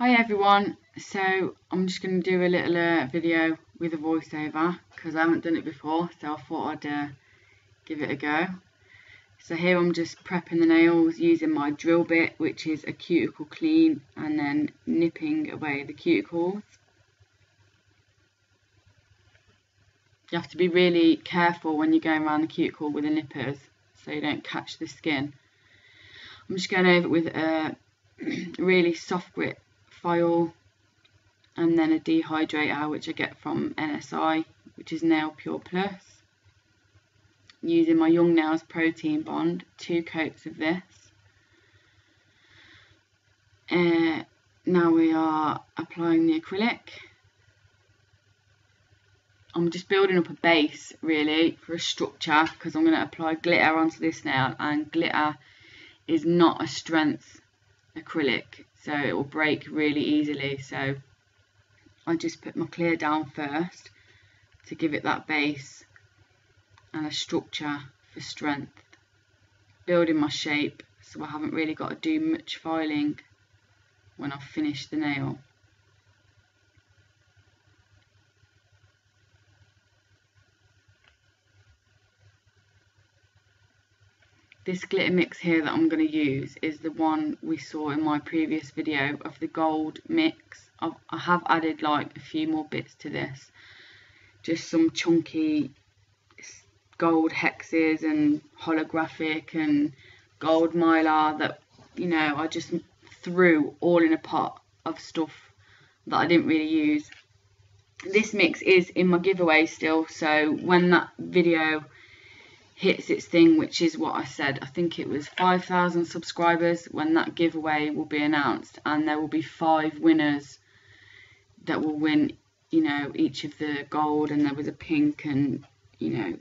Hi everyone, so I'm just going to do a little video with a voiceover because I haven't done it before, so I thought I'd give it a go. So here I'm just prepping the nails using my drill bit, which is a cuticle clean, and then nipping away the cuticles. You have to be really careful when you're going around the cuticle with the nippers so you don't catch the skin. I'm just going over it with a really soft grit file and then a dehydrator, which I get from NSI, which is Nail Pure Plus, using my Young Nails Protein Bond, 2 coats of this. Now we are applying the acrylic. I'm just building up a base really for a structure because I'm going to apply glitter onto this nail, and glitter is not a strength acrylic, so it will break really easily. So I just put my clear down first to give it that base and a structure for strength, building my shape so I haven't really got to do much filing when I've finished the nail. This glitter mix here that I'm going to use is the one we saw in my previous video of the gold mix. I have added like a few more bits to this, just some chunky gold hexes and holographic and gold mylar that, you know, I just threw all in a pot of stuff that I didn't really use. This mix is in my giveaway still, so when that video hits its thing, which is what I said, I think it was 5,000 subscribers, when that giveaway will be announced, and there will be 5 winners that will win, you know, each of the gold, and there was a pink, and, you know,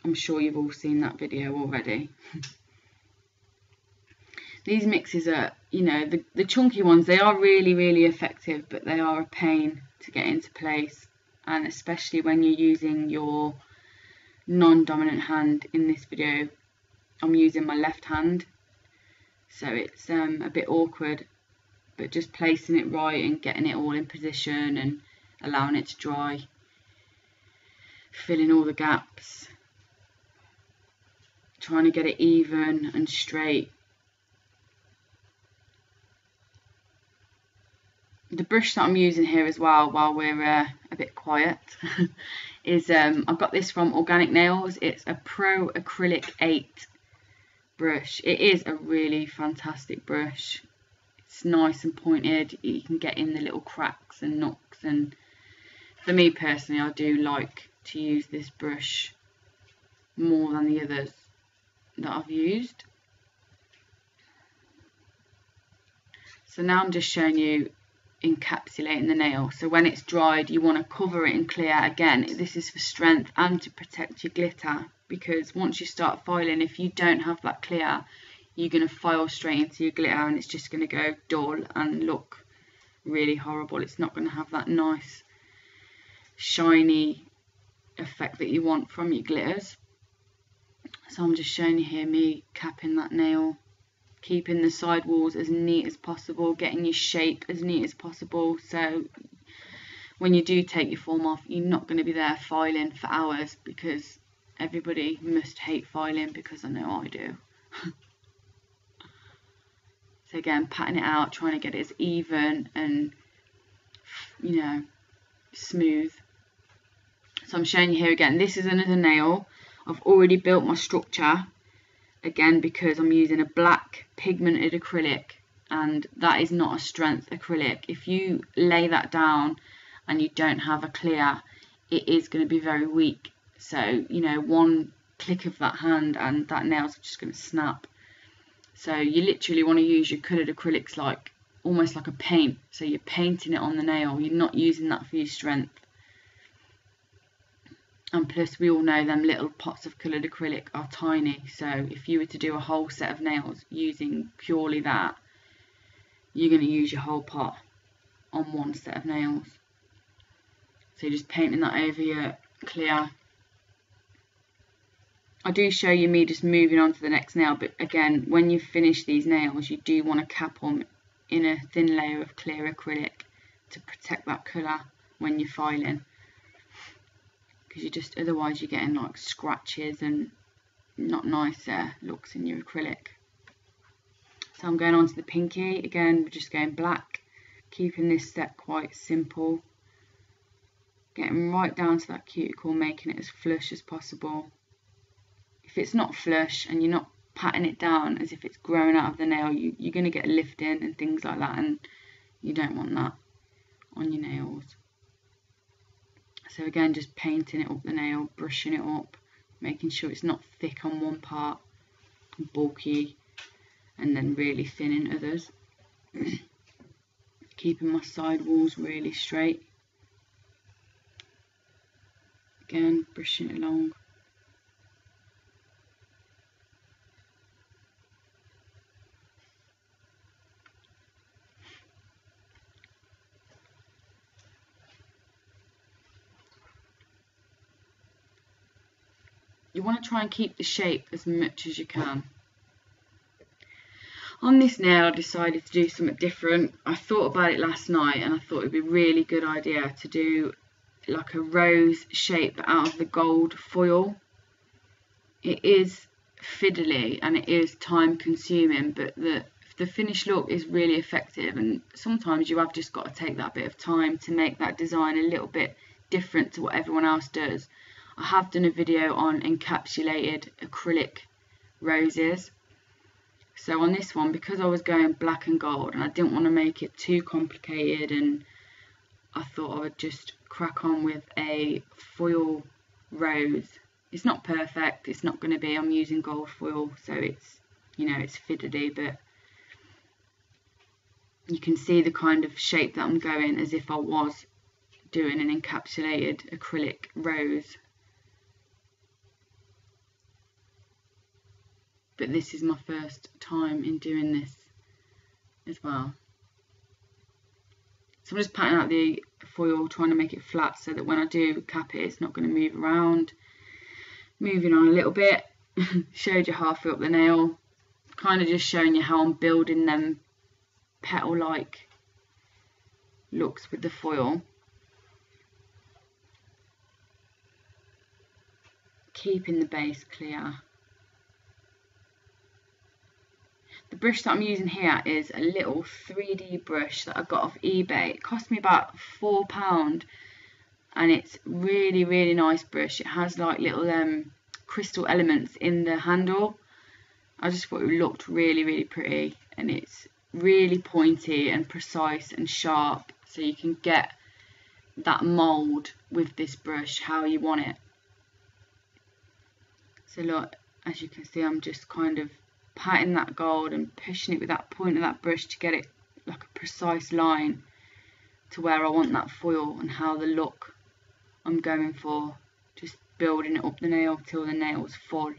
I'm sure you've all seen that video already. These mixes are, you know, the chunky ones, they are really effective, but they are a pain to get into place, and especially when you're using your non-dominant hand. In this video I'm using my left hand, so it's a bit awkward, but just placing it right and getting it all in position and allowing it to dry, filling all the gaps, trying to get it even and straight. The brush that I'm using here as well, while we're a bit quiet, is I've got this from Organic Nails. It's a Pro Acrylic 8 brush. It is a really fantastic brush. It's nice and pointed. You can get in the little cracks and nooks, and for me personally, I do like to use this brush more than the others that I've used. So now I'm just showing you encapsulating the nail. So when it's dried, you want to cover it in clear. Again, this is for strength and to protect your glitter, because once you start filing, if you don't have that clear, you're going to file straight into your glitter and it's just going to go dull and look really horrible. It's not going to have that nice shiny effect that you want from your glitters. So I'm just showing you here me capping that nail, keeping the side walls as neat as possible, getting your shape as neat as possible, so when you do take your form off, you're not going to be there filing for hours, because everybody must hate filing, because I know I do. So again, patting it out, trying to get it as even and, you know, smooth. So I'm showing you here again, this is another nail. I've already built my structure, again because I'm using a black pigmented acrylic, and that is not a strength acrylic. If you lay that down and you don't have a clear, it is going to be very weak. So, you know, one click of that hand and that nail's just going to snap. So you literally want to use your coloured acrylics like almost like a paint. So you're painting it on the nail, you're not using that for your strength. And plus, we all know them little pots of coloured acrylic are tiny, so if you were to do a whole set of nails using purely that, you're going to use your whole pot on one set of nails. So you're just painting that over your clear. I do show you me just moving on to the next nail, but again, when you finish these nails, you do want to cap them in a thin layer of clear acrylic to protect that colour when you're filing, because otherwise you're getting like scratches and not nice looks in your acrylic. So I'm going on to the pinky again. We're just going black, keeping this step quite simple, getting right down to that cuticle, making it as flush as possible. If it's not flush and you're not patting it down as if it's growing out of the nail, you're going to get lifting and things like that, and you don't want that on your nails. So again, just painting it up the nail, brushing it up, making sure it's not thick on one part and bulky and then really thin in others. Keeping my side walls really straight. Again, brushing it along. You want to try and keep the shape as much as you can. On this nail, I decided to do something different. I thought about it last night and I thought it would be a really good idea to do like a rose shape out of the gold foil. It is fiddly and it is time consuming, but the finished look is really effective, and sometimes you have just got to take that bit of time to make that design a little bit different to what everyone else does. I have done a video on encapsulated acrylic roses. So on this one, because I was going black and gold and I didn't want to make it too complicated, and I thought I would just crack on with a foil rose. It's not perfect, it's not going to be, I'm using gold foil, so it's, you know, it's fiddly, but you can see the kind of shape that I'm going as if I was doing an encapsulated acrylic rose. But this is my first time in doing this as well. So I'm just patting out the foil, trying to make it flat so that when I do cap it, it's not going to move around. Moving on a little bit, showed you halfway up the nail, kind of just showing you how I'm building them petal-like looks with the foil. Keeping the base clear. The brush that I'm using here is a little 3D brush that I got off eBay. It cost me about £4 and it's really, really nice brush. It has like little crystal elements in the handle. I just thought it looked really, really pretty, and it's really pointy and precise and sharp, so you can get that mould with this brush how you want it. So look, as you can see, I'm just kind of patting that gold and pushing it with that point of that brush to get it like a precise line to where I want that foil and how the look I'm going for. Just building it up the nail till the nail's full.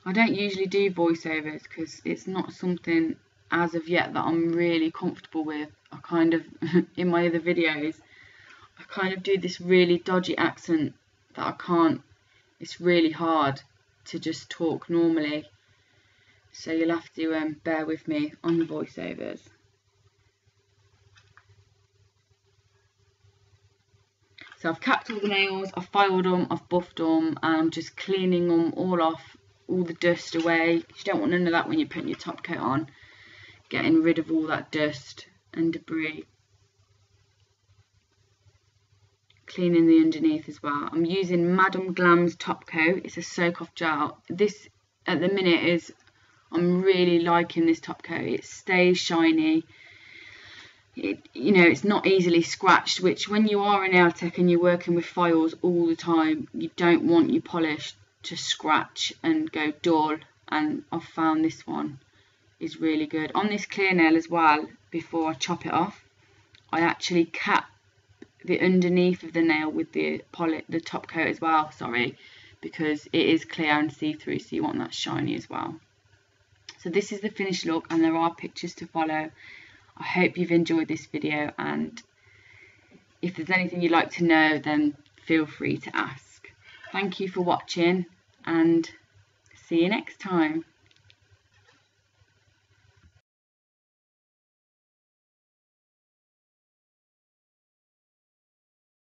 I don't usually do voiceovers because it's not something as of yet that I'm really comfortable with. I kind of, in my other videos, I kind of do this really dodgy accent that I can't, it's really hard to just talk normally, so you'll have to bear with me on the voiceovers. So I've capped all the nails, I've filed them, I've buffed them, and I'm just cleaning them all off, all the dust away. You don't want none of that when you're putting your top coat on, getting rid of all that dust and debris. Cleaning the underneath as well. I'm using Madame Glam's top coat. It's a soak off gel. This at the minute is, I'm really liking this top coat. It stays shiny. You know, it's not easily scratched, which when you are a nail tech and you're working with files all the time, you don't want your polish to scratch and go dull, and I've found this one is really good. On this clear nail as well, before I chop it off, I actually cap the underneath of the nail with the top coat as well, because it is clear and see-through, so you want that shiny as well. So this is the finished look, and there are pictures to follow. I hope you've enjoyed this video, and if there's anything you'd like to know, then feel free to ask. Thank you for watching, and See you next time.